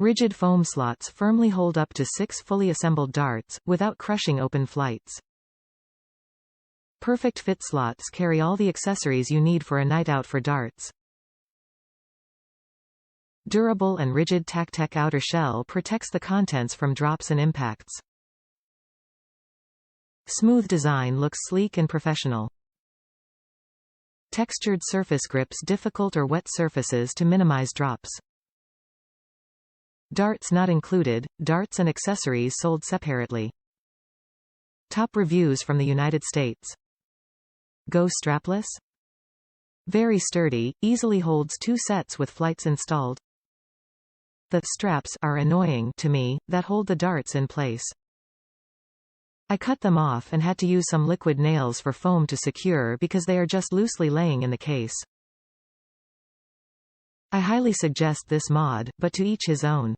Rigid foam slots firmly hold up to 6 fully assembled darts, without crushing open flights. Perfect fit slots carry all the accessories you need for a night out for darts. Durable and rigid Tactech outer shell protects the contents from drops and impacts. Smooth design looks sleek and professional. Textured surface grips difficult or wet surfaces to minimize drops. Darts not included, darts and accessories sold separately. Top reviews from the United States. Go strapless? Very sturdy, easily holds 2 sets with flights installed. The straps are annoying to me, that hold the darts in place. I cut them off and had to use some liquid nails for foam to secure because they are just loosely laying in the case. I highly suggest this mod, but to each his own.